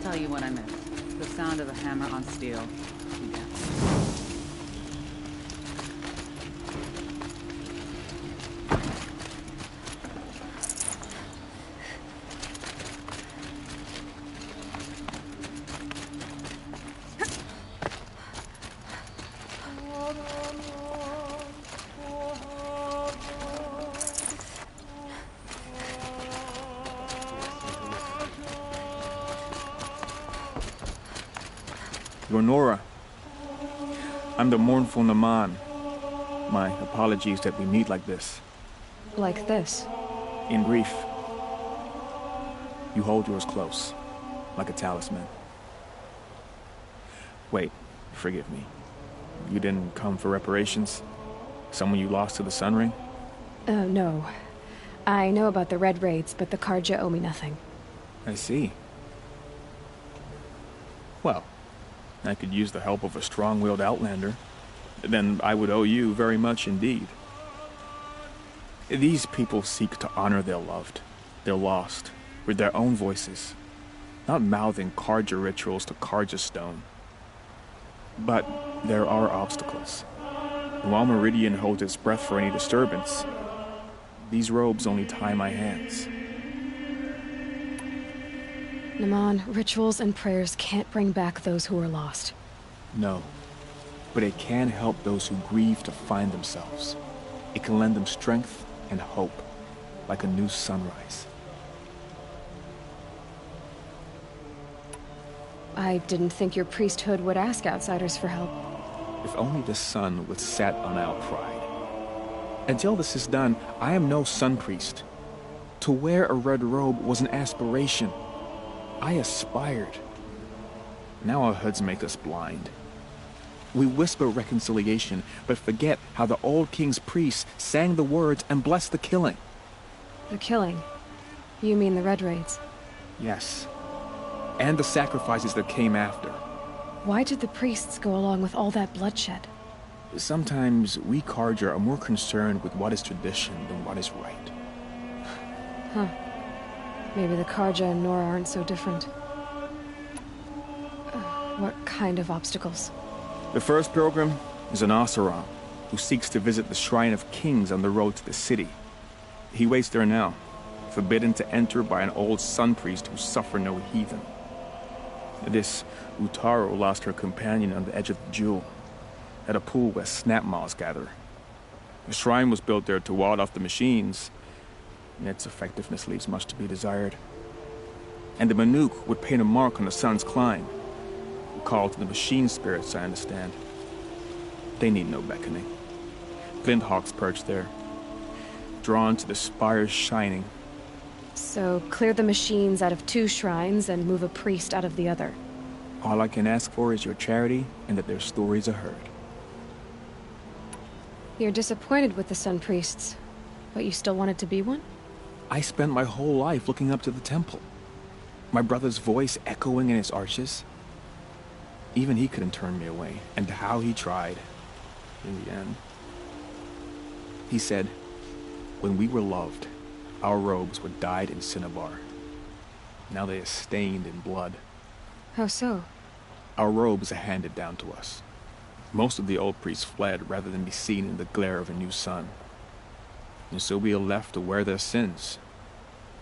Tell you what I missed. The sound of a hammer on steel. Yeah. Nora, I'm the mournful Naman. My apologies that we meet like this. Like this? In grief. You hold yours close, like a talisman. Wait, forgive me. You didn't come for reparations? Someone you lost to the Sun Ring? No. I know about the Red Raids, but the Karja owe me nothing. I see. Well, I could use the help of a strong-willed outlander. Then I would owe you very much indeed. These people seek to honor their loved, their lost, with their own voices, not mouthing Karja rituals to Karja stone. But there are obstacles. While Meridian holds its breath for any disturbance, these robes only tie my hands. Naman, rituals and prayers can't bring back those who are lost. No, but it can help those who grieve to find themselves. It can lend them strength and hope, like a new sunrise. I didn't think your priesthood would ask outsiders for help. If only the sun would set on our pride. Until this is done, I am no sun priest. To wear a red robe was an aspiration. I aspired. Now our hoods make us blind. We whisper reconciliation, but forget how the old king's priests sang the words and blessed the killing. The killing? You mean the Red Raids? Yes. And the sacrifices that came after. Why did the priests go along with all that bloodshed? Sometimes we Karja are more concerned with what is tradition than what is right. Huh. Maybe the Karja and Nora aren't so different. What kind of obstacles? The first pilgrim is an Oseram, who seeks to visit the Shrine of Kings on the road to the city. He waits there now, forbidden to enter by an old sun priest who suffered no heathen. This Utaru lost her companion on the edge of the jewel, at a pool where snap moths gather. The shrine was built there to ward off the machines, and its effectiveness leaves much to be desired. And the Manuk would paint a mark on the sun's climb, a call to the machine spirits, I understand. They need no beckoning. Flint hawks perch there, drawn to the spires shining. So clear the machines out of two shrines and move a priest out of the other. All I can ask for is your charity and that their stories are heard. You're disappointed with the Sun Priests, but you still wanted to be one? I spent my whole life looking up to the temple. My brother's voice echoing in its arches. Even he couldn't turn me away, and how he tried. In the end. He said, when we were loved, our robes were dyed in cinnabar. Now they are stained in blood. How so? Our robes are handed down to us. Most of the old priests fled rather than be seen in the glare of a new sun. And so we are left to wear their sins.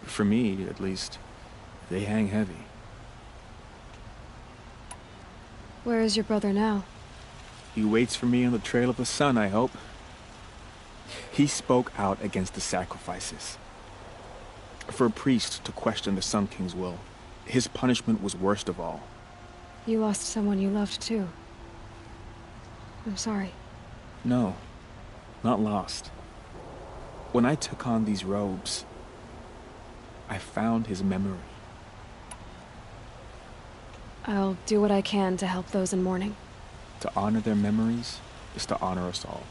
For me, at least, they hang heavy. Where is your brother now? He waits for me on the trail of the sun, I hope. He spoke out against the sacrifices. For a priest to question the Sun King's will, his punishment was worst of all. You lost someone you loved too. I'm sorry. No, not lost. When I took on these robes, I found his memory. I'll do what I can to help those in mourning. To honor their memories is to honor us all.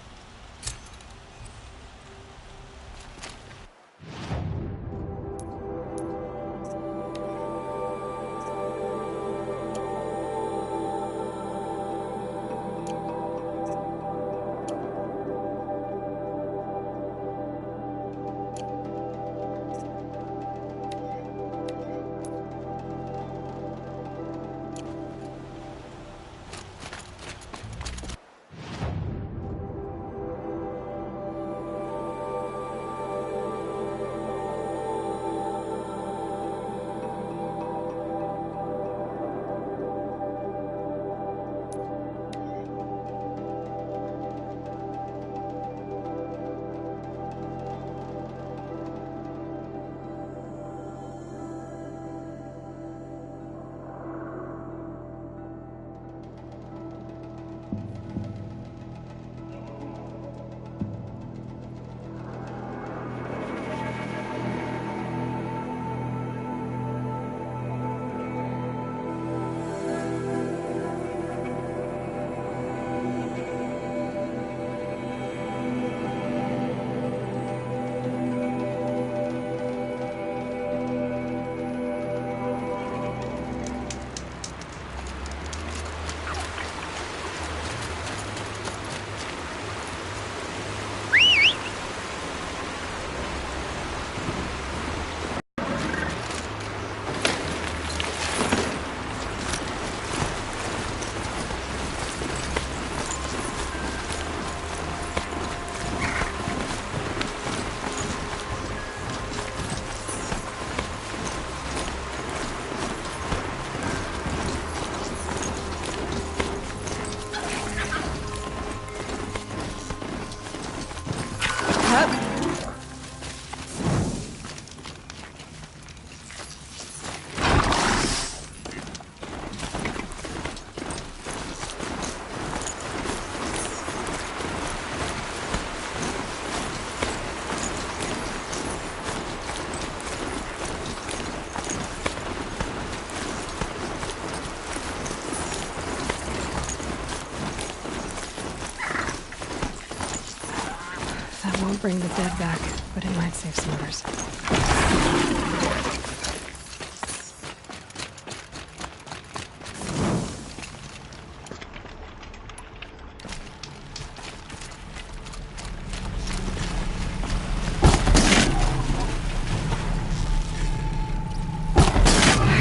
Won't bring the dead back, but it might save some others.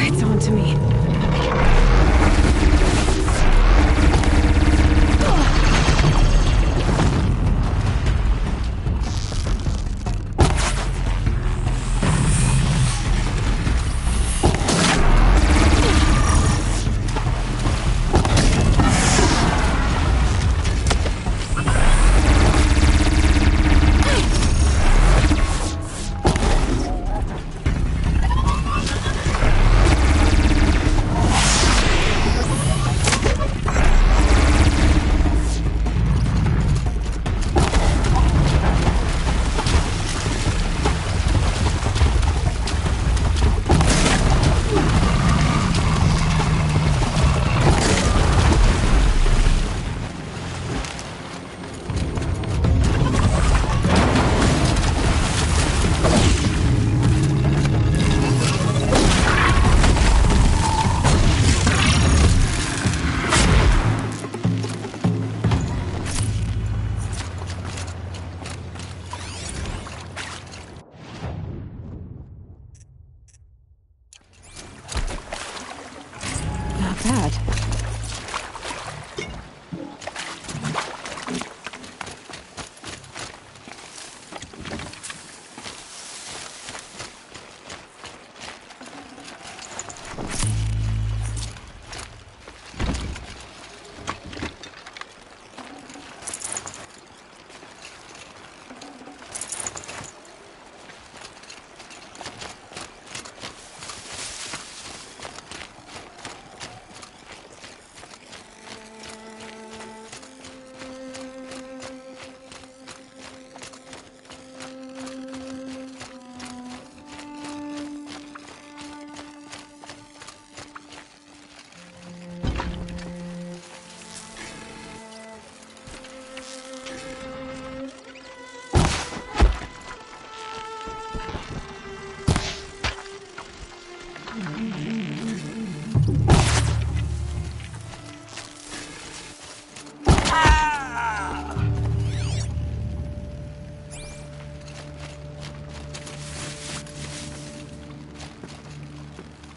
It's on to me. that?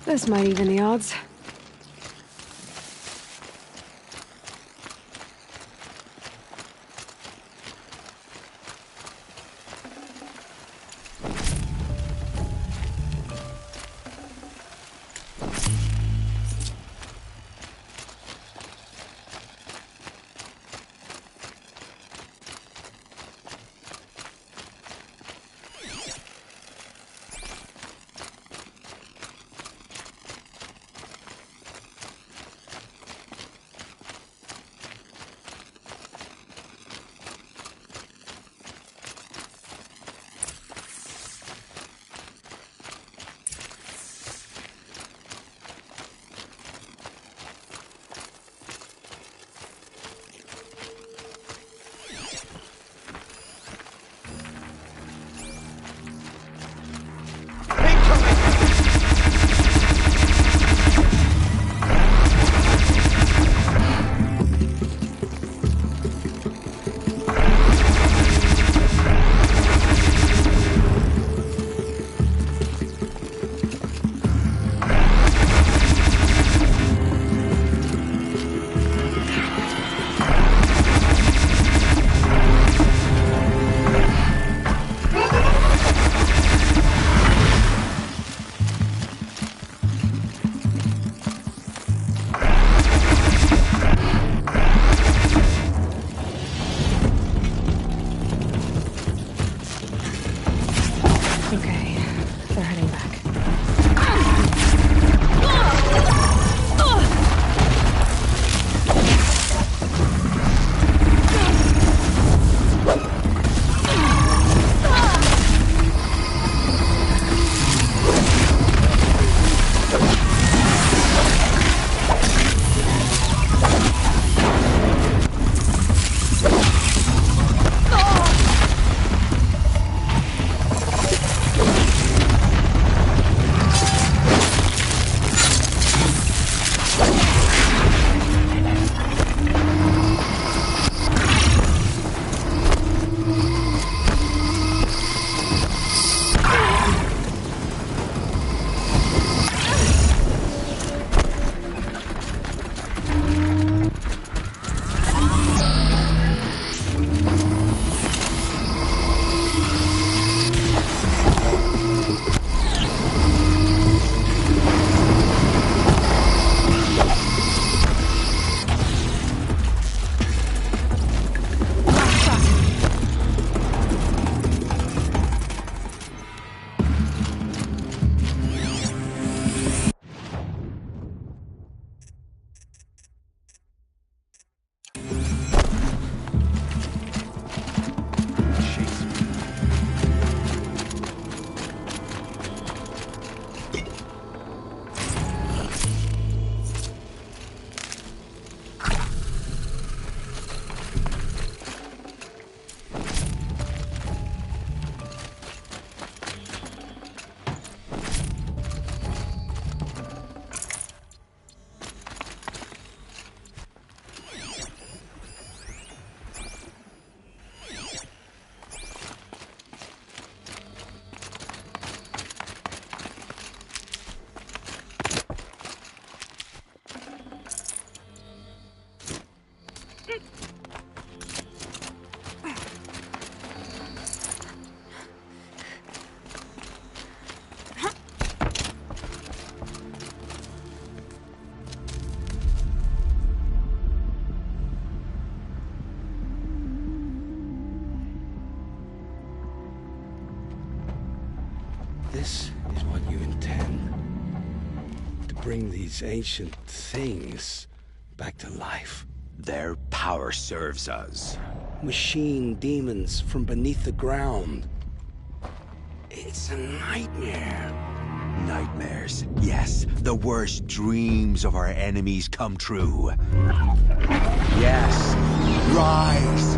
This might even the odds. This is what you intend. To bring these ancient things back to life. Their power serves us. Machine demons from beneath the ground. It's a nightmare. Nightmares. Yes, the worst dreams of our enemies come true. Yes, rise!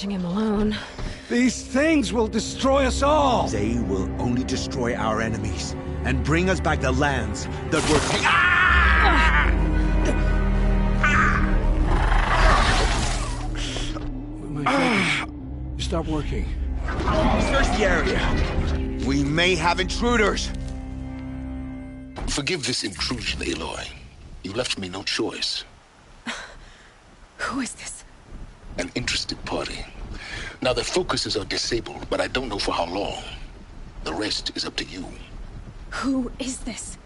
Him alone. These things will destroy us all! They will only destroy our enemies and bring us back the lands that were taken. Ah! My focus. You stop working. Search the area. We may have intruders. Forgive this intrusion, Aloy. You left me no choice. Who is this? An interested party. Now their focuses are disabled, but I don't know for how long. The rest is up to you. Who is this?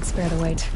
Spare the weight.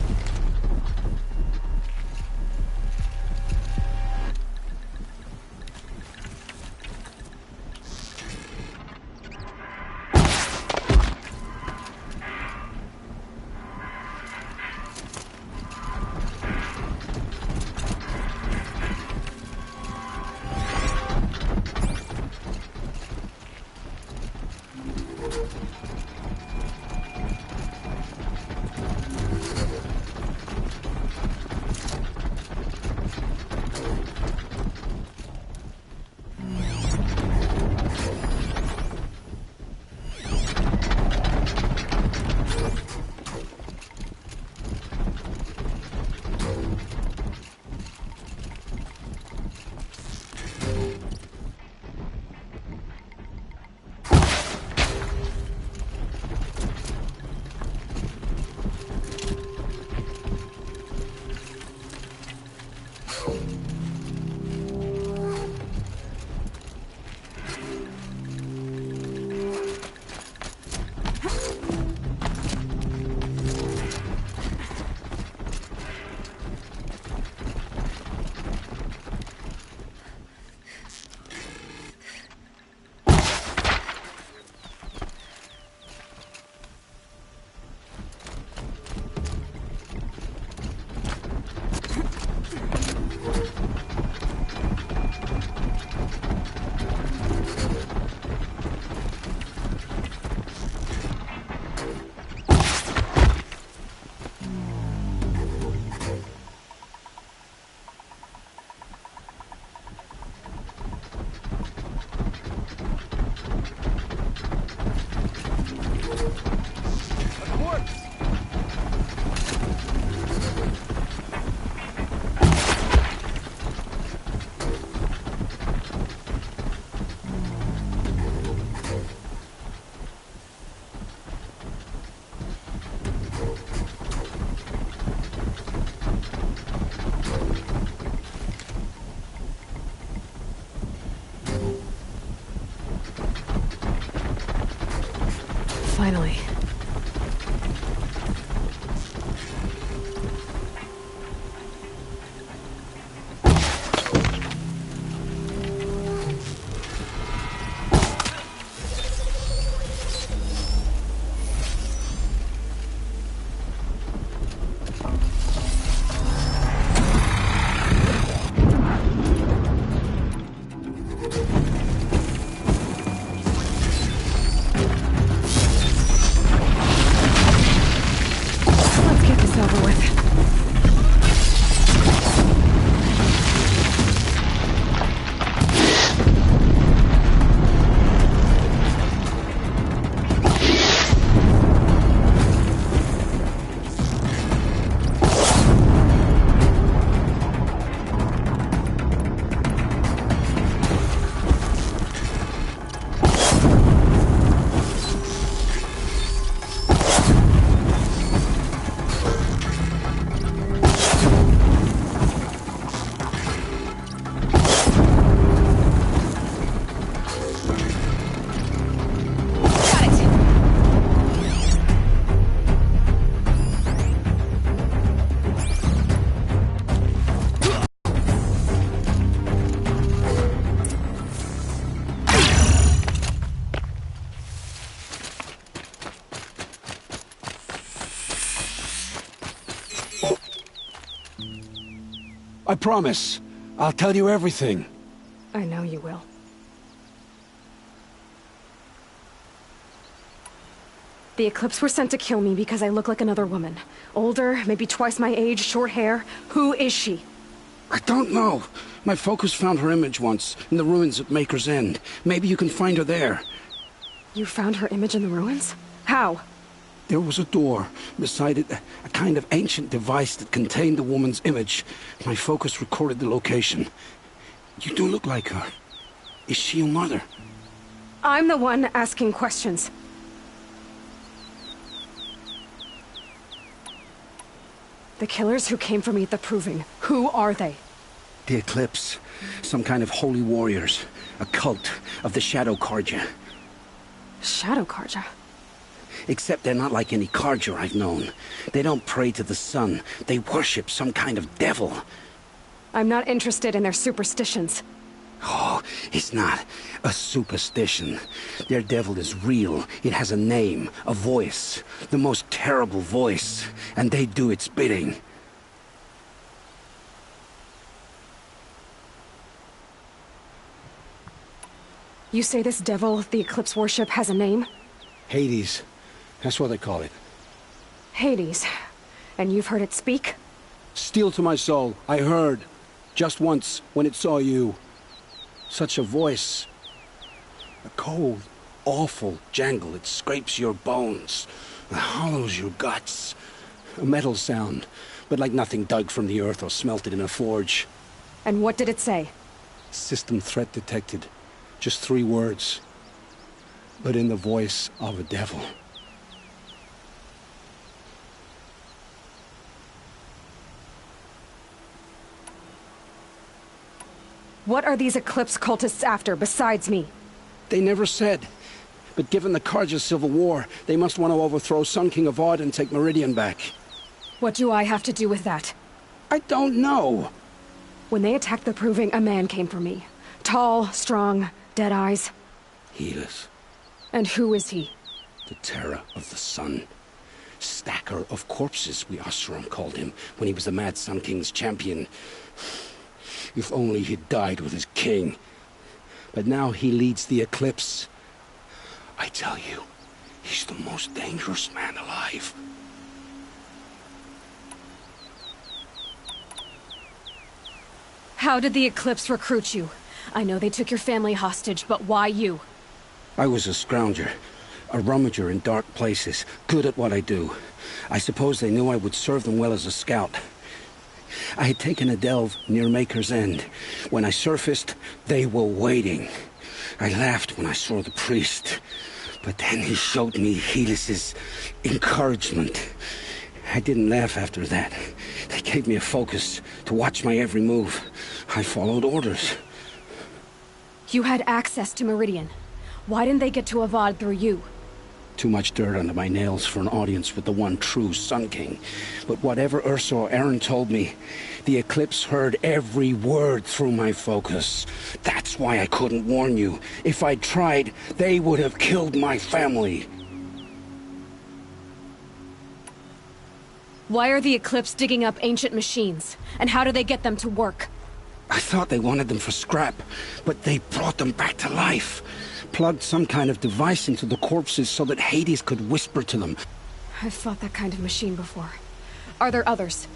Finally. I promise. I'll tell you everything. I know you will. The Eclipse were sent to kill me because I look like another woman. Older, maybe twice my age, short hair. Who is she? I don't know. My focus found her image once, in the ruins at Maker's End. Maybe you can find her there. You found her image in the ruins? How? There was a door. Beside it, a kind of ancient device that contained the woman's image. My focus recorded the location. You do look like her. Is she your mother? I'm the one asking questions. The killers who came for me at the Proving, who are they? The Eclipse. Some kind of holy warriors. A cult of the Shadow Carja. Shadow Carja? Except they're not like any Carja I've known. They don't pray to the sun. They worship some kind of devil. I'm not interested in their superstitions. Oh, it's not a superstition. Their devil is real. It has a name, a voice. The most terrible voice. And they do its bidding. You say this devil the Eclipse worship has a name? Hades. That's what they call it. Hades. And you've heard it speak? Steel to my soul. I heard. Just once, when it saw you. Such a voice. A cold, awful jangle. It scrapes your bones. It hollows your guts. A metal sound, but like nothing dug from the earth or smelted in a forge. And what did it say? System threat detected. Just 3 words. But in the voice of a devil. What are these Eclipse cultists after, besides me? They never said. But given the Carja civil war, they must want to overthrow Sun King Avad and take Meridian back. What do I have to do with that? I don't know. When they attacked the Proving, a man came for me. Tall, strong, dead eyes. Healers. And who is he? The terror of the sun. Stacker of corpses, we Oseram called him, when he was the Mad Sun King's champion. If only he'd died with his king. But now he leads the Eclipse. I tell you, he's the most dangerous man alive. How did the Eclipse recruit you? I know they took your family hostage, but why you? I was a scrounger, a rummager in dark places, good at what I do. I suppose they knew I would serve them well as a scout. I had taken a delve near Maker's End. When I surfaced, they were waiting. I laughed when I saw the priest, but then he showed me Helis's encouragement. I didn't laugh after that. They gave me a focus to watch my every move. I followed orders. You had access to Meridian. Why didn't they get to Avad through you? Too much dirt under my nails for an audience with the one true Sun King. But whatever Ursa or Aaron told me, the Eclipse heard every word through my focus. That's why I couldn't warn you. If I'd tried, they would have killed my family. Why are the Eclipse digging up ancient machines? And how do they get them to work? I thought they wanted them for scrap, but they brought them back to life. Plugged some kind of device into the corpses so that Hades could whisper to them. I've fought that kind of machine before. Are there others?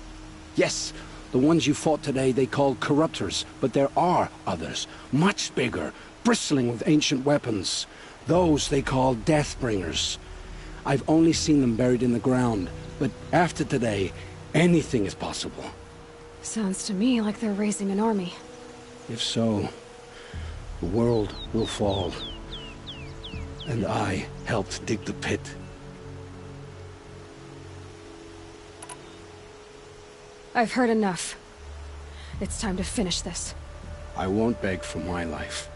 Yes, the ones you fought today they called corruptors, but there are others, much bigger, bristling with ancient weapons. Those they call Deathbringers. I've only seen them buried in the ground, but after today, anything is possible. Sounds to me like they're raising an army. If so, the world will fall. And I helped dig the pit. I've heard enough. It's time to finish this. I won't beg for my life.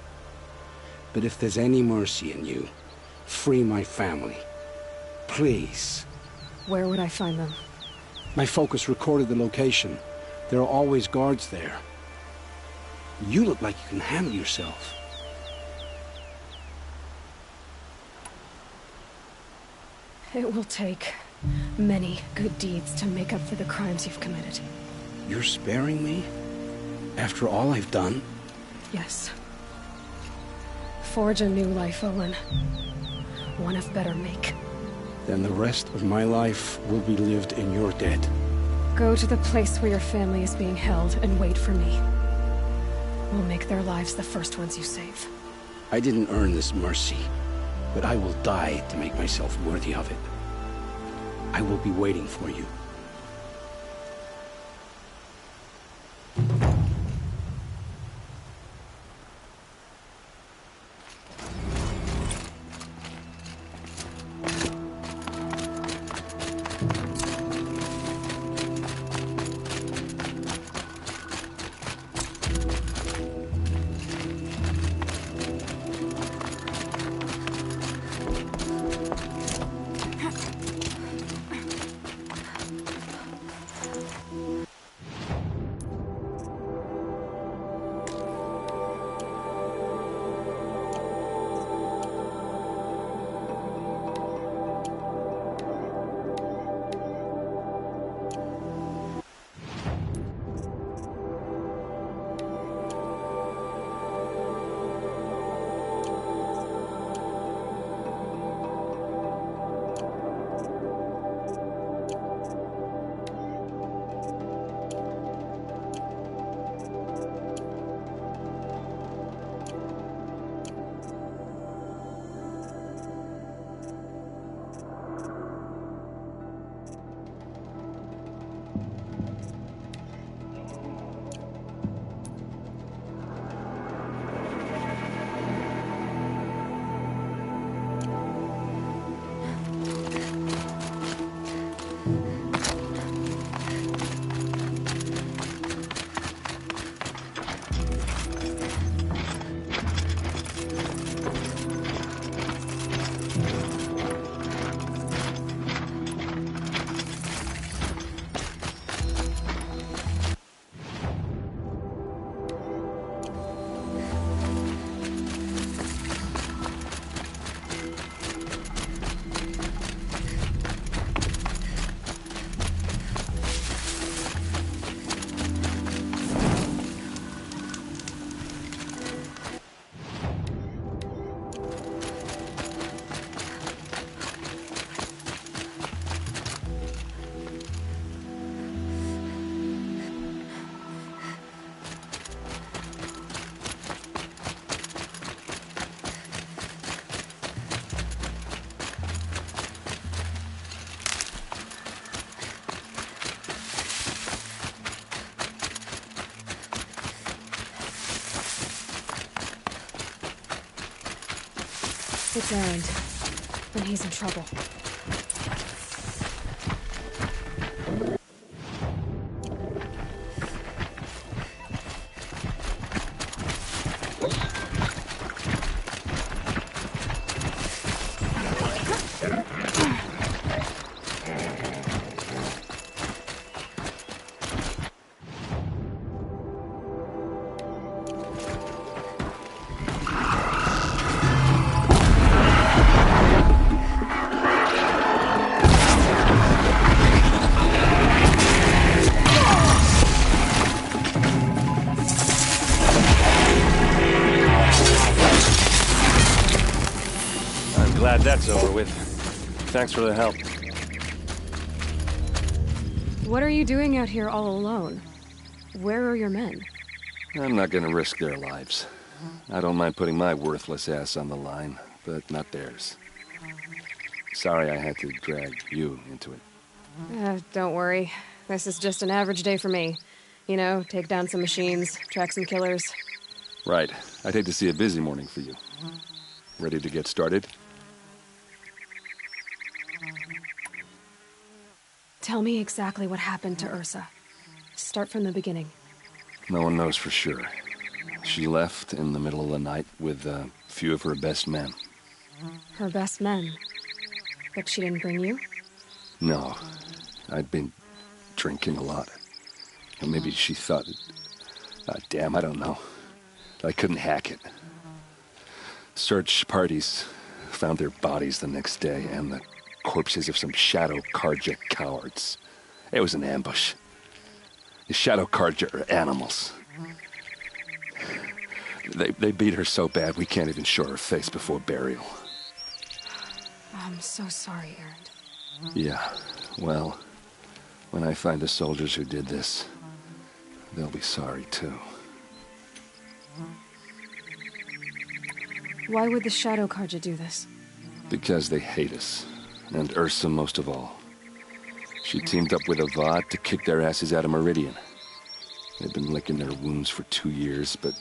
But if there's any mercy in you, free my family. Please. Where would I find them? My focus recorded the location. There are always guards there. You look like you can handle yourself. It will take many good deeds to make up for the crimes you've committed. You're sparing me? After all I've done? Yes. Forge a new life, Owen. One of better make. Then the rest of my life will be lived in your debt. Go to the place where your family is being held and wait for me. We'll make their lives the first ones you save. I didn't earn this mercy, but I will die to make myself worthy of it. I will be waiting for you. It's Aaron, and he's in trouble. Glad that's over with. Thanks for the help. What are you doing out here all alone? Where are your men? I'm not gonna risk their lives. I don't mind putting my worthless ass on the line, but not theirs. Sorry I had to drag you into it. Don't worry. This is just an average day for me. You know, take down some machines, track some killers. Right. I'd hate to see a busy morning for you. Ready to get started? Tell me exactly what happened to Ursa. Start from the beginning. No one knows for sure. She left in the middle of the night with a few of her best men. Her best men? But she didn't bring you? No. I'd been drinking a lot. Or maybe she thought... damn, I don't know. I couldn't hack it. Search parties found their bodies the next day and the corpses of some Shadow Karja cowards. It was an ambush. The Shadow Karja are animals. They beat her so bad we can't even show her face before burial. I'm so sorry, Erend. Yeah, well, when I find the soldiers who did this, they'll be sorry too. Why would the Shadow Karja do this? Because they hate us, and Ursa most of all. She teamed up with Avad to kick their asses out of Meridian. They've been licking their wounds for 2 years, but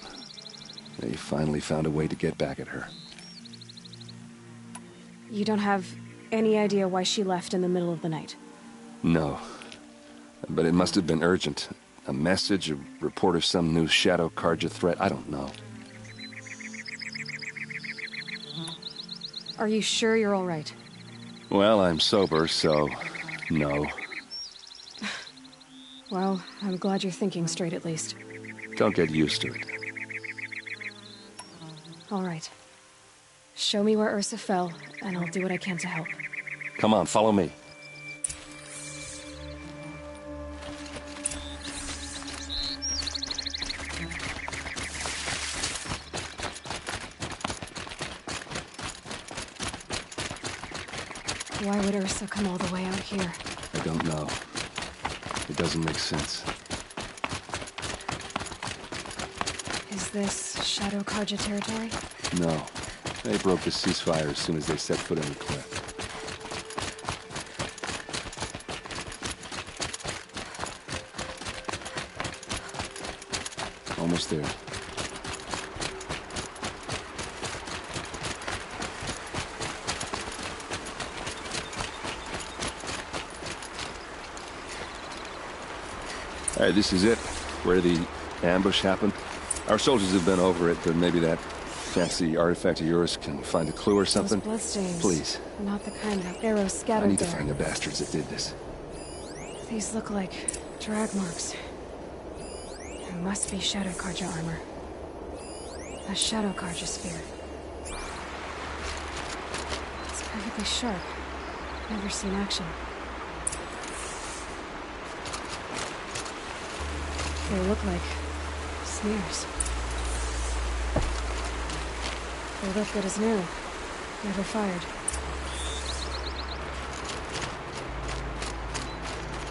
they finally found a way to get back at her. You don't have any idea why she left in the middle of the night? No, but it must have been urgent. A message, a report of some new Shadow Karja threat, I don't know. Are you sure you're all right? Well, I'm sober, so no. Well, I'm glad you're thinking straight at least. Don't get used to it. All right. Show me where Ursa fell, and I'll do what I can to help. Come on, follow me. Why would Ursa come all the way out here? I don't know. It doesn't make sense. Is this Shadow Karja territory? No. They broke the ceasefire as soon as they set foot on the cliff. Almost there. All right, this is it, where the ambush happened. Our soldiers have been over it, but maybe that fancy artifact of yours can find a clue or something. Those bloodstains. Please. Not the kind of arrows scattered I need to there. find the bastards that did this. These look like drag marks. There must be Shadow Karja armor. A Shadow Karja sphere. It's perfectly sharp. Never seen action. They look like smears. They look good as new. Never fired.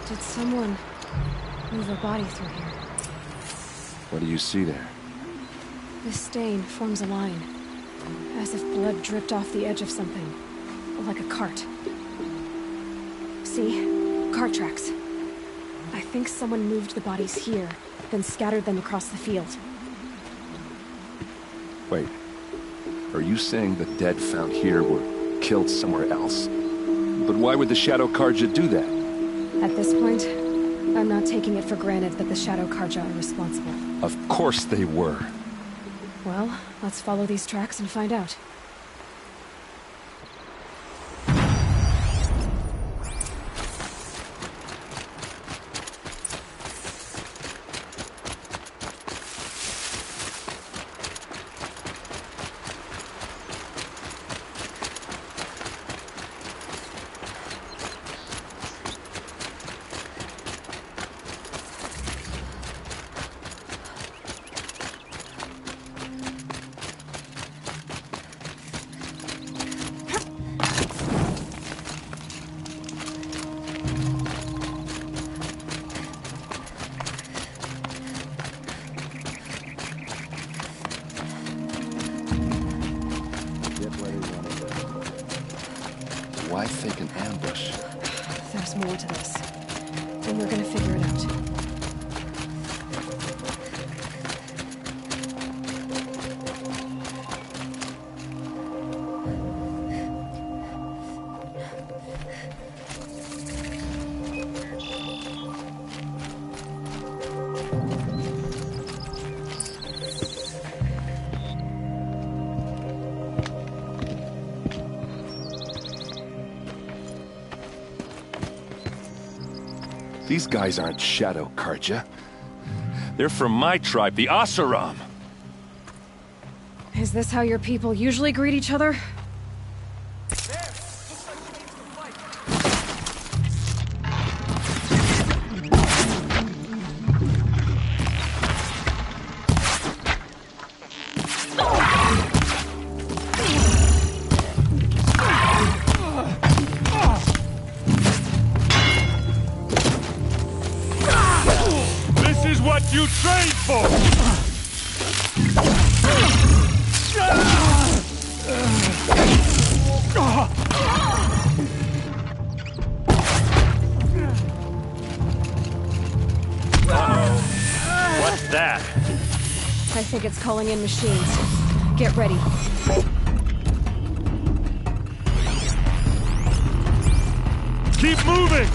Did someone move a body through here? What do you see there? This stain forms a line, as if blood dripped off the edge of something, like a cart. See? Cart tracks. I think someone moved the bodies here, then scattered them across the field. Wait. Are you saying the dead found here were killed somewhere else? But why would the Shadow Karja do that? At this point, I'm not taking it for granted that the Shadow Karja are responsible. Of course they were. Well, let's follow these tracks and find out. where they want to go. Why fake an ambush? There's more to this. And we're gonna figure it out. These guys aren't Shadow Karja. They're from my tribe, the Asaram. Is this how your people usually greet each other? You trained for! What's that? I think it's calling in machines. Get ready. Keep moving!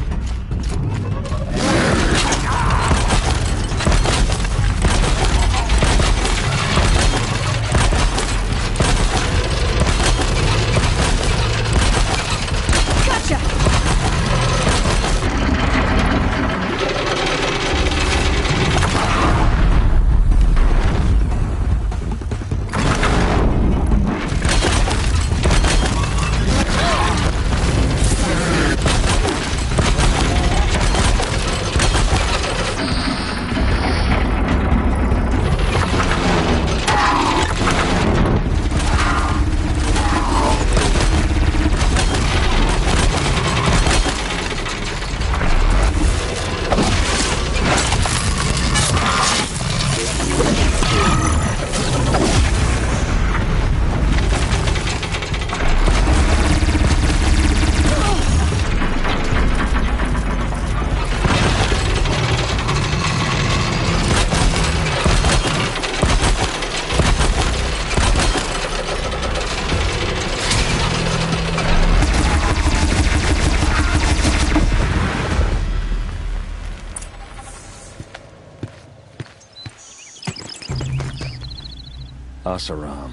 Asaram,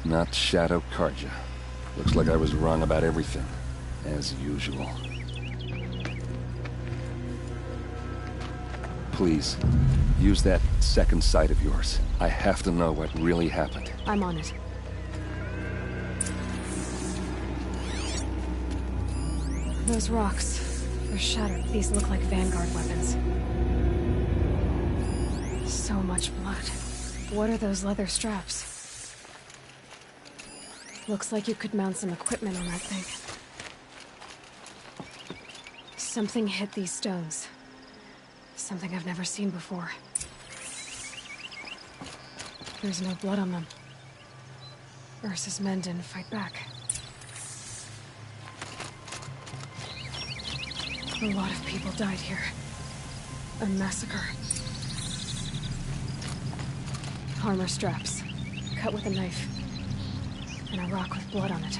not Shadow Karja. Looks like I was wrong about everything, as usual. Please, use that second sight of yours. I have to know what really happened. I'm on it. Those rocks, they're shattered. These look like Vanguard weapons. So much blood. What are those leather straps? Looks like you could mount some equipment on that thing. Something hit these stones. Something I've never seen before. There's no blood on them. Ursa's men didn't fight back. A lot of people died here. A massacre. Armor straps, cut with a knife, and a rock with blood on it.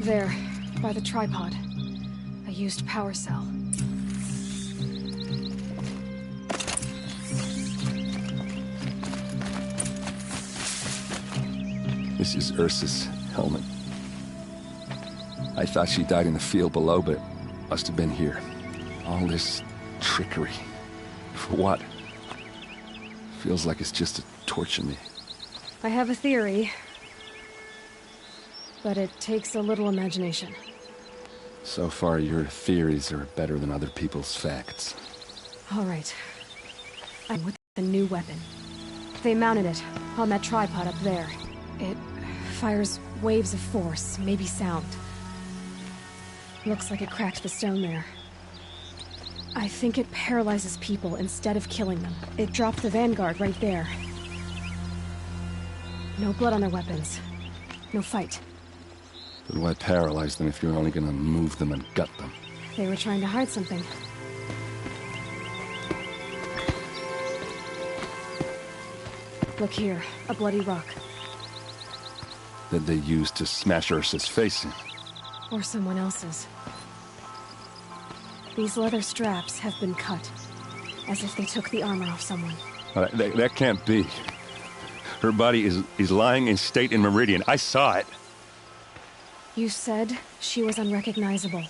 There, by the tripod, a used power cell. This is Ursa's helmet. I thought she died in the field below, but must have been here. All this trickery. For what? Feels like it's just to torture me. I have a theory, but it takes a little imagination. So far, your theories are better than other people's facts. All right. I'm with the new weapon. They mounted it on that tripod up there. It fires waves of force, maybe sound. Looks like it cracked the stone there. I think it paralyzes people instead of killing them. It dropped the vanguard right there. No blood on their weapons. No fight. But why paralyze them if you're only gonna move them and gut them? They were trying to hide something. Look here, a bloody rock. That they used to smash Ursa's face in. Or someone else's. These leather straps have been cut, as if they took the armor off someone. That can't be. Her body is lying in state in Meridian. I saw it. You said she was unrecognizable.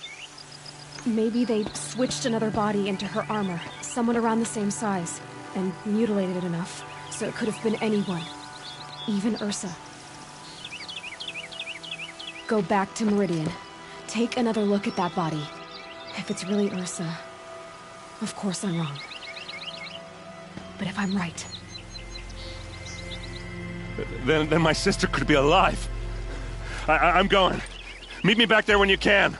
Maybe they switched another body into her armor, someone around the same size, and mutilated it enough so it could have been anyone, even Ursa. Go back to Meridian. Take another look at that body. If it's really Ursa, of course I'm wrong. But if I'm right... Then my sister could be alive. I'm going. Meet me back there when you can.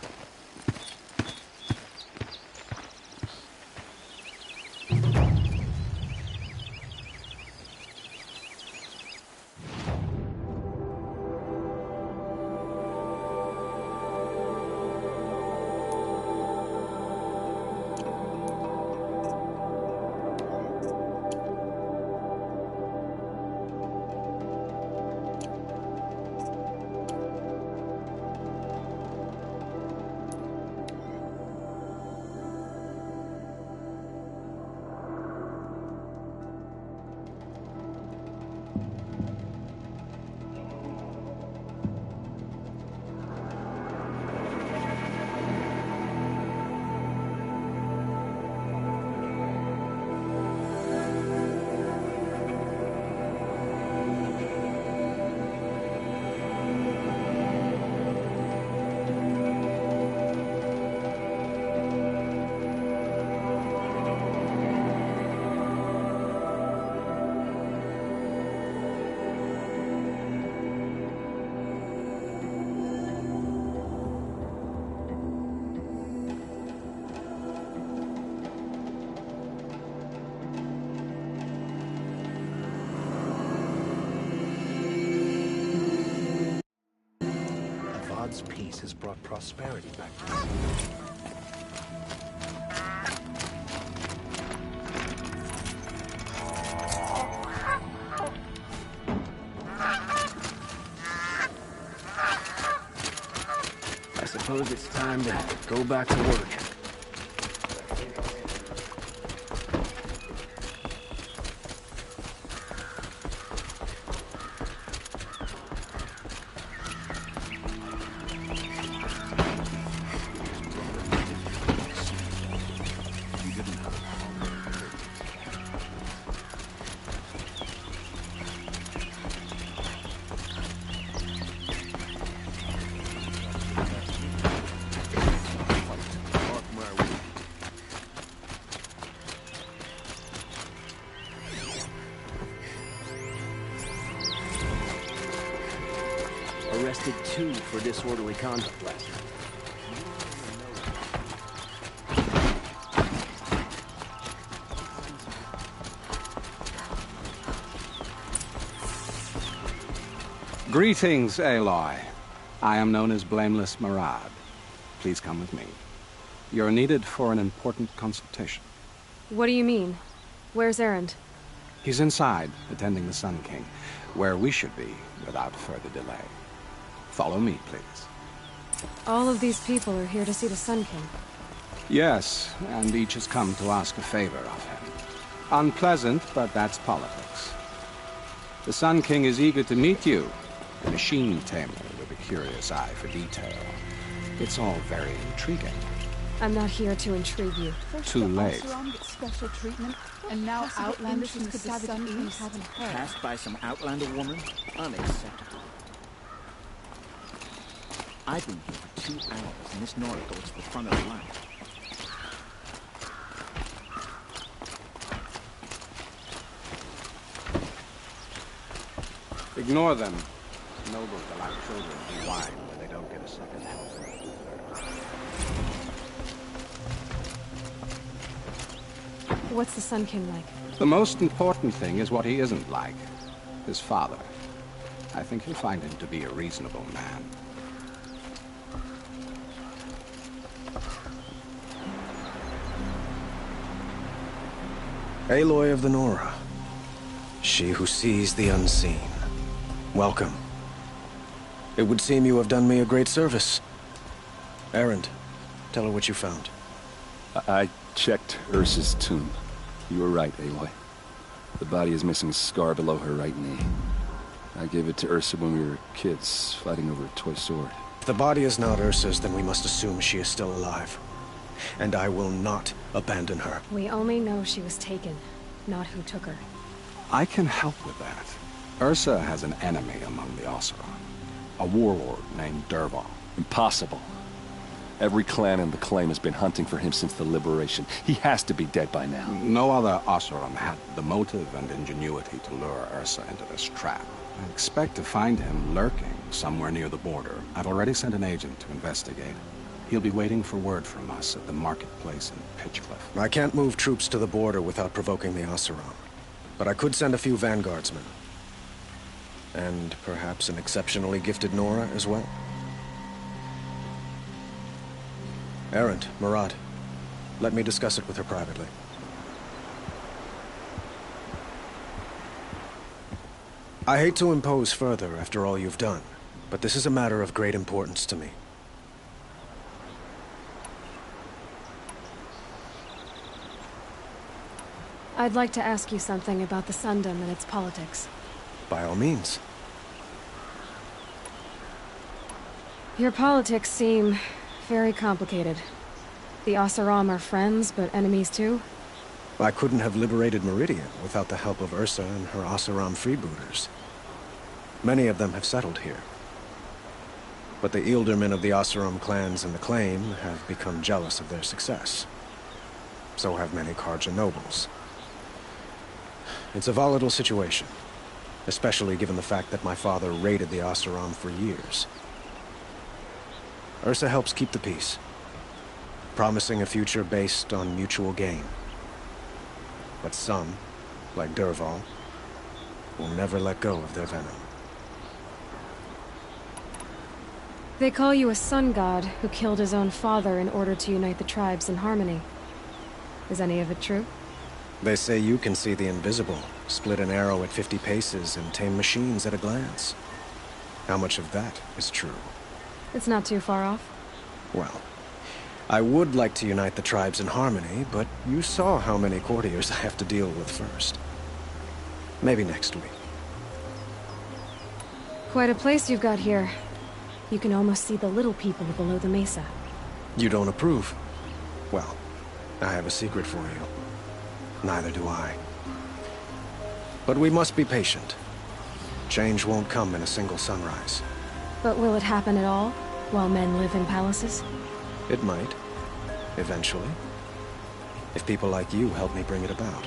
God's peace has brought prosperity back to us. I suppose it's time to go back to work. Arrested 2 for disorderly conduct last night. Greetings, Aloy. I am known as Blameless Marad. Please come with me. You're needed for an important consultation. What do you mean? Where's Erend? He's inside, attending the Sun King, where we should be without further delay. Follow me, please. All of these people are here to see the Sun King. Yes, and each has come to ask a favor of him. Unpleasant, but that's politics. The Sun King is eager to meet you, a machine tamer with a curious eye for detail. It's all very intriguing. I'm not here to intrigue you. Too late. Special treatment, and now Outlanders from the Sun East haven't heard. Passed by some Outlander woman? Unacceptable. I've been here for 2 hours, and this Nora goes to the front of the line. Ignore them. Nobles are like children who whine when they don't get a second helping. What's the Sun King like? The most important thing is what he isn't like. His father. I think you'll find him to be a reasonable man. Aloy of the Nora. She who sees the unseen. Welcome. It would seem you have done me a great service. Erend, tell her what you found. I checked Ursa's tomb. You were right, Aloy. The body is missing a scar below her right knee. I gave it to Ursa when we were kids, fighting over a toy sword. If the body is not Ursa's, then we must assume she is still alive. And I will not abandon her. We only know she was taken, not who took her. I can help with that. Ursa has an enemy among the Oseram. A warlord named Dervahl. Impossible. Every clan in the claim has been hunting for him since the liberation. He has to be dead by now. No other Oseram had the motive and ingenuity to lure Ursa into this trap. I expect to find him lurking somewhere near the border. I've already sent an agent to investigate. He'll be waiting for word from us at the marketplace in Pitchcliff. I can't move troops to the border without provoking the Oseram. But I could send a few vanguardsmen. And perhaps an exceptionally gifted Nora as well. Erend, Murad, let me discuss it with her privately. I hate to impose further after all you've done, but this is a matter of great importance to me. I'd like to ask you something about the Sundom and its politics. By all means. Your politics seem very complicated. The Oseram are friends, but enemies too? I couldn't have liberated Meridian without the help of Ursa and her Oseram freebooters. Many of them have settled here. But the Ealdormen of the Oseram clans in the claim have become jealous of their success. So have many Karja nobles. It's a volatile situation, especially given the fact that my father raided the Oseram for years. Ursa helps keep the peace, promising a future based on mutual gain. But some, like Dervahl, will never let go of their venom. They call you a sun god who killed his own father in order to unite the tribes in harmony. Is any of it true? They say you can see the invisible, split an arrow at 50 paces, and tame machines at a glance. How much of that is true? It's not too far off. Well, I would like to unite the tribes in harmony, but you saw how many courtiers I have to deal with first. Maybe next week. Quite a place you've got here. You can almost see the little people below the mesa. You don't approve? Well, I have a secret for you. Neither do I. But we must be patient. Change won't come in a single sunrise. But will it happen at all, while men live in palaces? It might. Eventually. If people like you help me bring it about.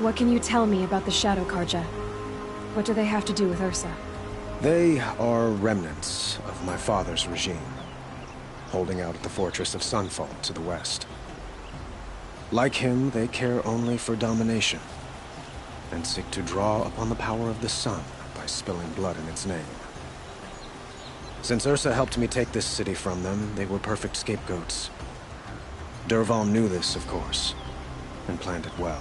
What can you tell me about the Shadow Karja? What do they have to do with Ursa? They are remnants of my father's regime, holding out at the fortress of Sunfall to the west. Like him, they care only for domination, and seek to draw upon the power of the sun by spilling blood in its name. Since Ursa helped me take this city from them, they were perfect scapegoats. Dervahl knew this, of course, and planned it well.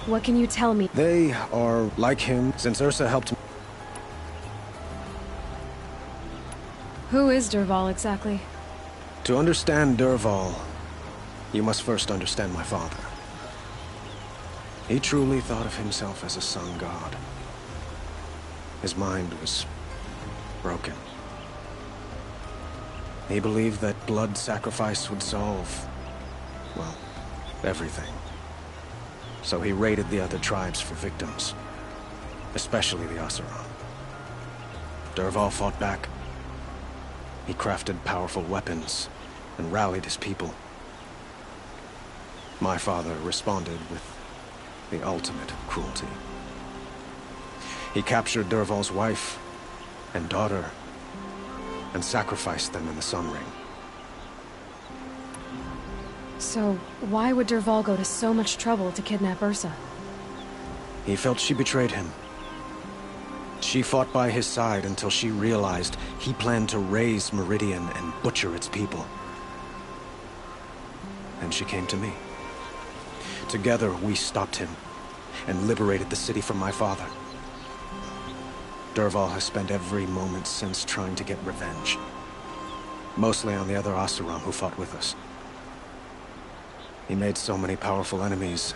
What can you tell me? They are like him, since Ursa helped me. Who is Dervahl exactly? To understand Dervahl, you must first understand my father. He truly thought of himself as a sun god. His mind was broken. He believed that blood sacrifice would solve, well, everything. So he raided the other tribes for victims, especially the Oseram. Dervahl fought back. He crafted powerful weapons and rallied his people. My father responded with the ultimate cruelty. He captured Dervahl's wife and daughter and sacrificed them in the Sun Ring. So, why would Dervahl go to so much trouble to kidnap Ursa? He felt she betrayed him. She fought by his side until she realized he planned to raise Meridian and butcher its people. And she came to me. Together, we stopped him and liberated the city from my father. Dervahl has spent every moment since trying to get revenge. Mostly on the other Oseram who fought with us. He made so many powerful enemies,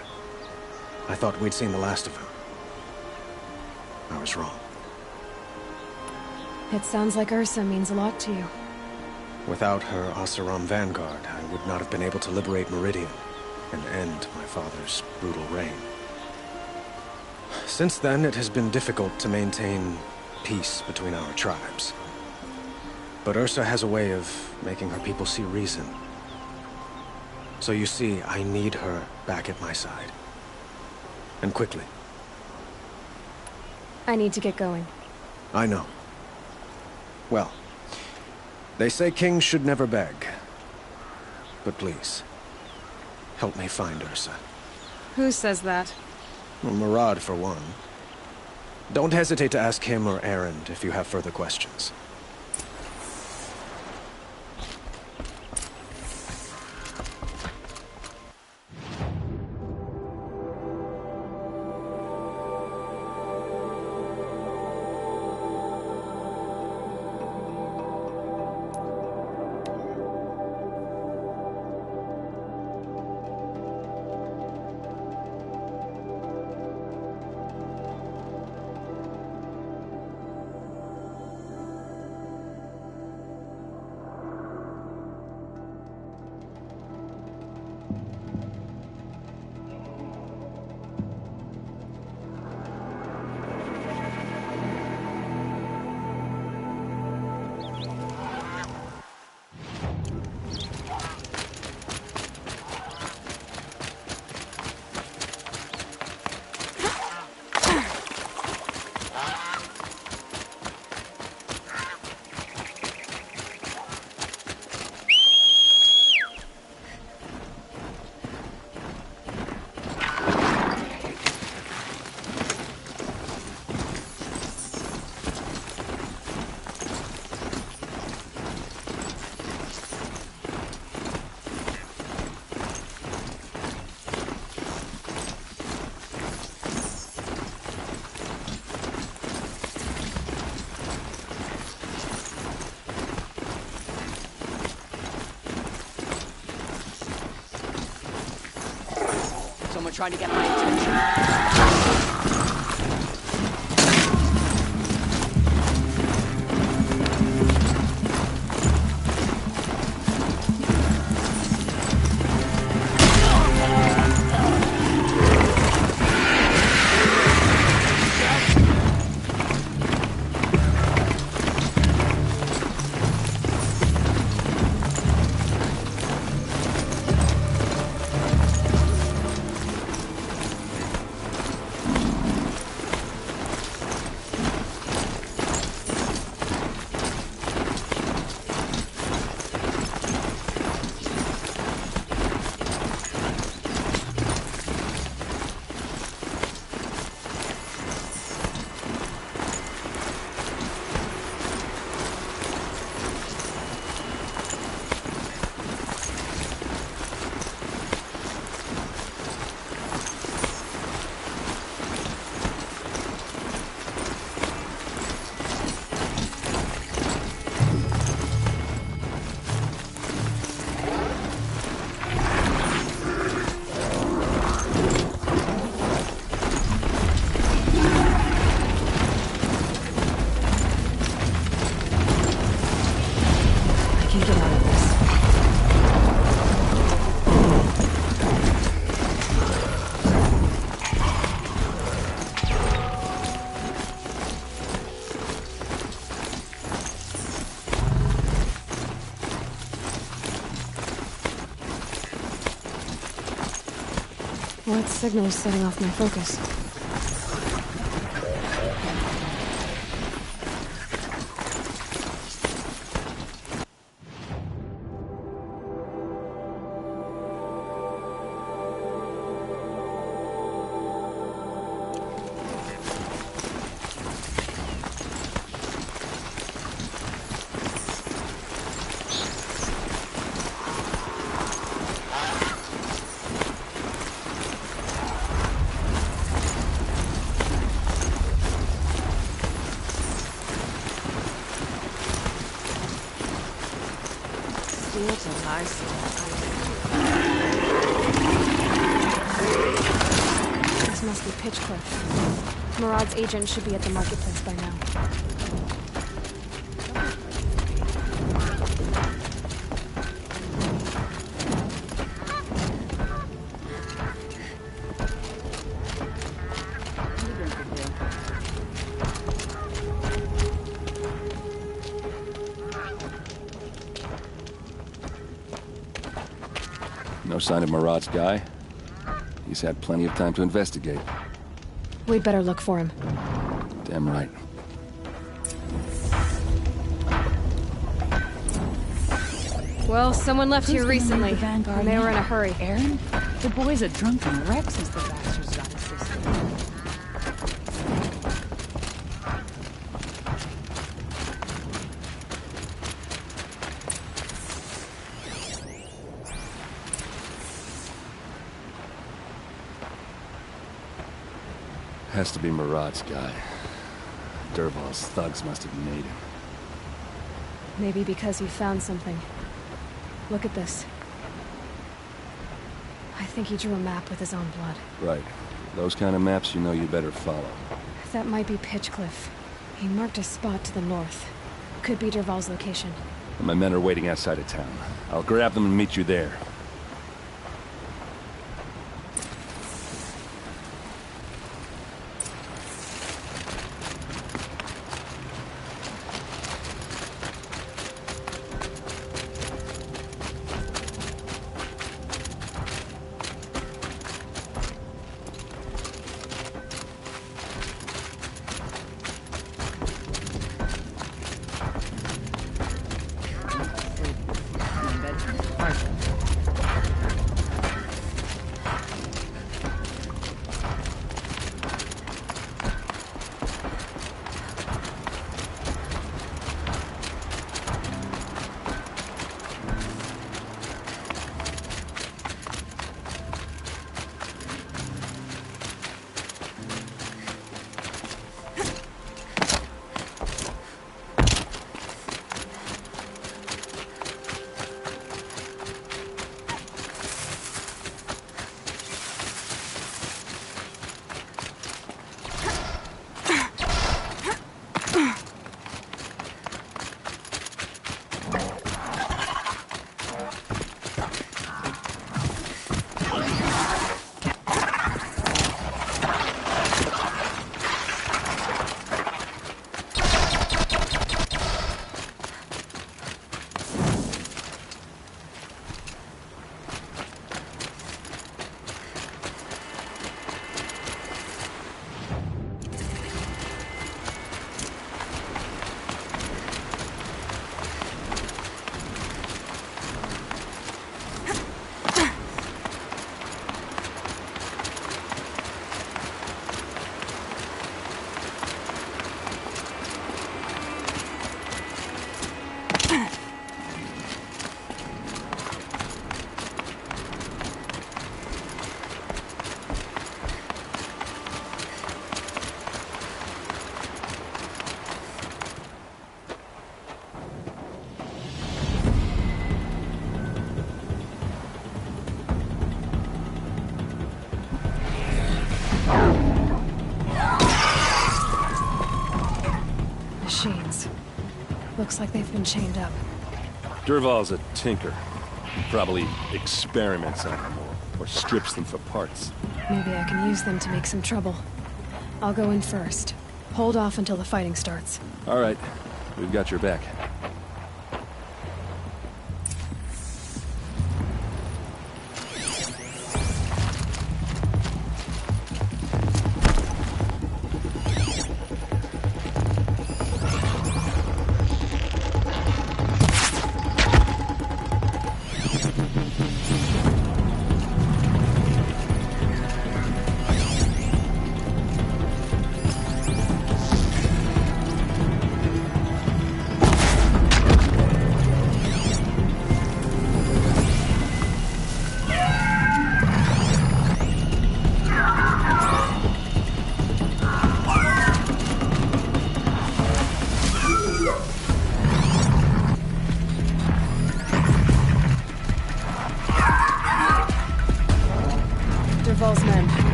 I thought we'd seen the last of him. I was wrong. It sounds like Ursa means a lot to you. Without her Oseram vanguard, I would not have been able to liberate Meridian and end my father's brutal reign. Since then, it has been difficult to maintain peace between our tribes. But Ursa has a way of making her people see reason. So you see, I need her back at my side. And quickly. I need to get going. I know. Well, they say kings should never beg. But please, help me find Ursa. Who says that? Well, Murad, for one. Don't hesitate to ask him or Erend if you have further questions. Someone trying to get my attention. What signal is setting off my focus? Pitchcliff. Murad's agent should be at the marketplace by now. No sign of Murad's guy? He's had plenty of time to investigate. We'd better look for him. Damn right. Well, someone left here recently. And they were in a hurry. Aaron? The boy's a drunken wreck since the bastards got his sister. Has to be Murad's guy. Dervahl's thugs must have made him. Maybe because he found something. Look at this. I think he drew a map with his own blood. Right. Those kind of maps you know you better follow. That might be Pitchcliff. He marked a spot to the north. Could be Dervahl's location. And my men are waiting outside of town. I'll grab them and meet you there. Looks like they've been chained up. Dervahl's a tinker. He probably experiments on them or strips them for parts. Maybe I can use them to make some trouble. I'll go in first. Hold off until the fighting starts. All right. We've got your back.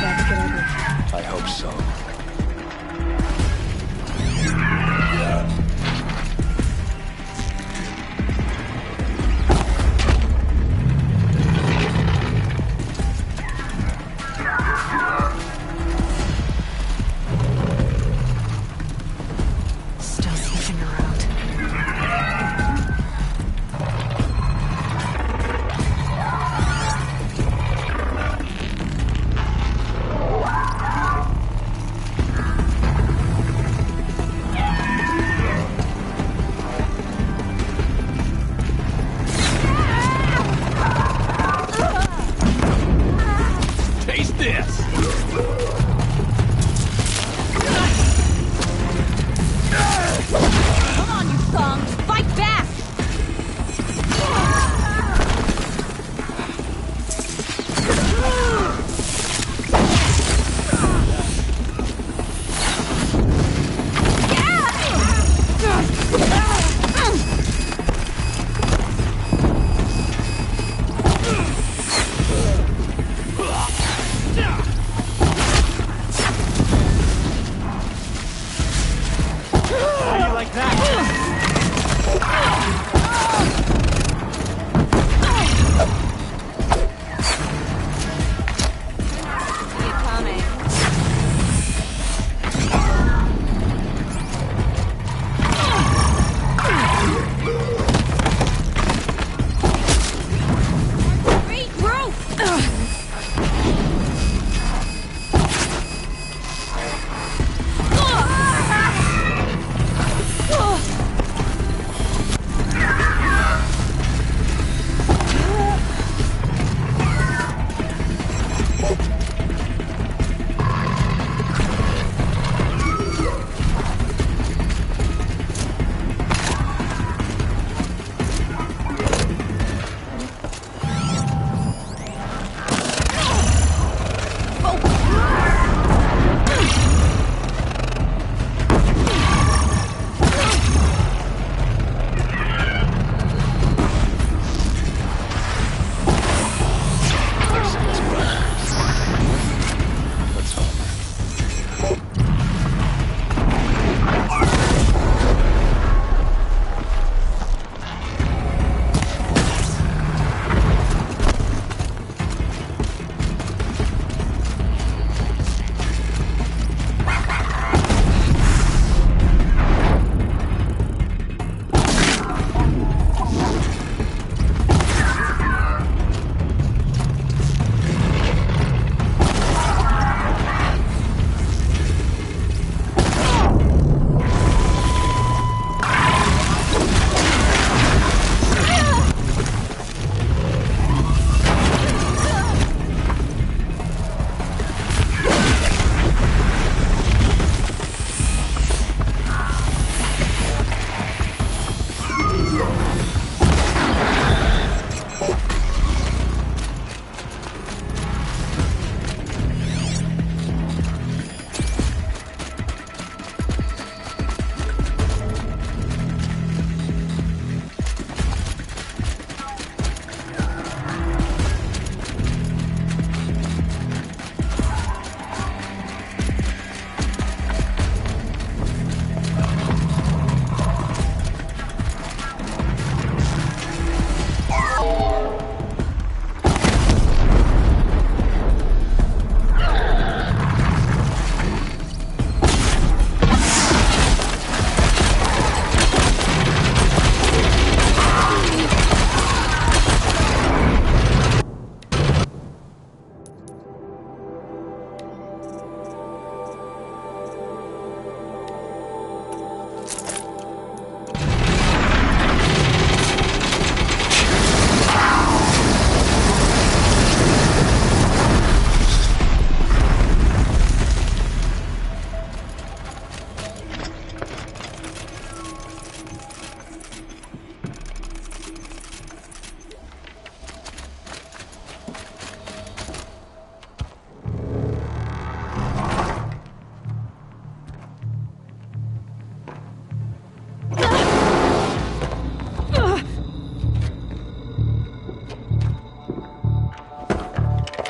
about to get ugly. I hope so. Still sniffing around. Taste this! Come on, you thong! Fight back! How you like that? See you coming. Regroup!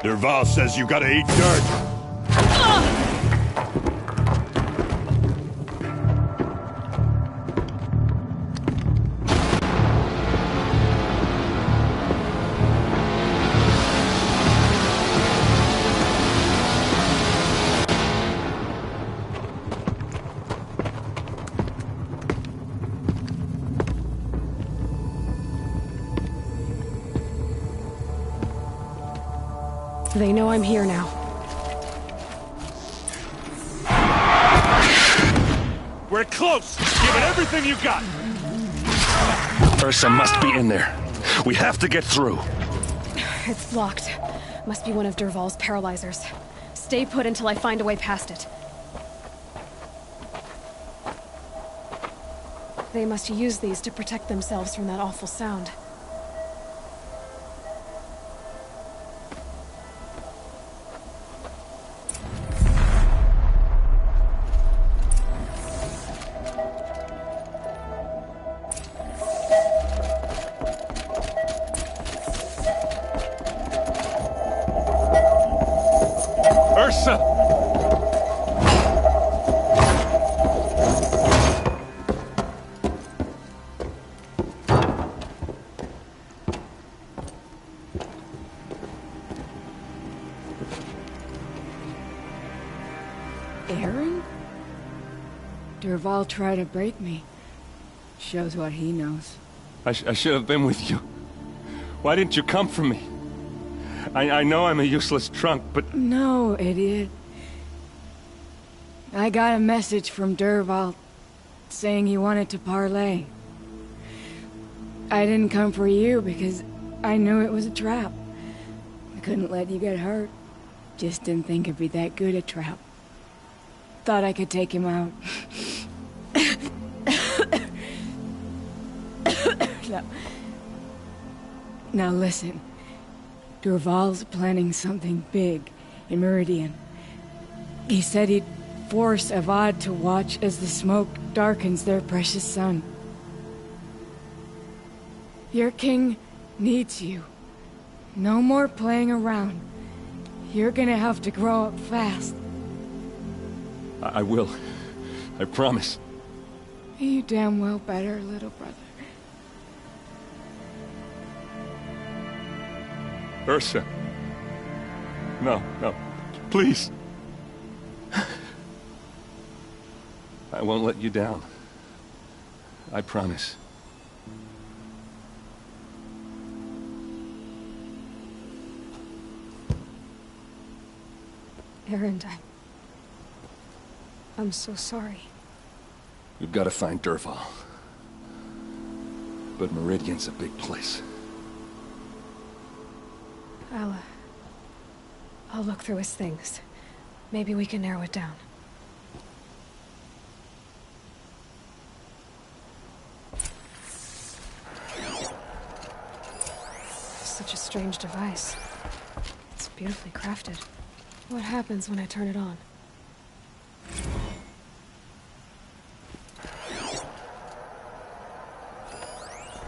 Derval says you gotta eat dirt. They know I'm here now. We're close! Give it everything you got! Ursa must be in there. We have to get through. It's blocked. Must be one of Dervahl's paralyzers. Stay put until I find a way past it. They must use these to protect themselves from that awful sound. Ursa! Aaron? Dervahl tried to break me. Shows what he knows. I should have been with you. Why didn't you come for me? I know I'm a useless trunk, but... No, idiot. I got a message from Dervahl saying he wanted to parlay. I didn't come for you because I knew it was a trap. I couldn't let you get hurt. Just didn't think it'd be that good a trap. Thought I could take him out. Now listen. Dervahl's planning something big in Meridian. He said he'd force Avad to watch as the smoke darkens their precious sun. Your king needs you. No more playing around. You're gonna have to grow up fast. I will. I promise. You damn well better, little brother. Ursa. No, please. I won't let you down. I promise. Aaron, I'm so sorry. We've got to find Dervahl. But Meridian's a big place. I'll look through his things. Maybe we can narrow it down. Such a strange device. It's beautifully crafted. What happens when I turn it on?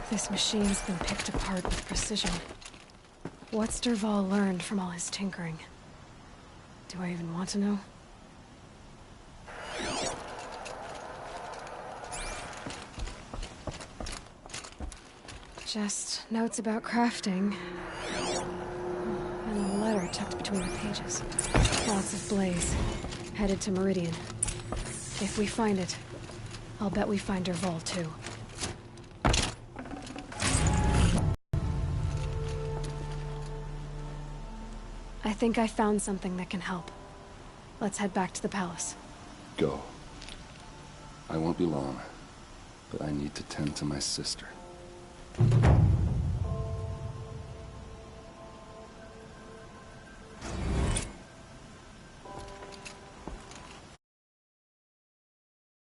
This machine's been picked apart with precision. What's Dervahl learned from all his tinkering? Do I even want to know? Just notes about crafting. And a letter tucked between the pages. Lots of blaze. Headed to Meridian. If we find it, I'll bet we find Dervahl too. I think I found something that can help. Let's head back to the palace. Go. I won't be long, but I need to tend to my sister.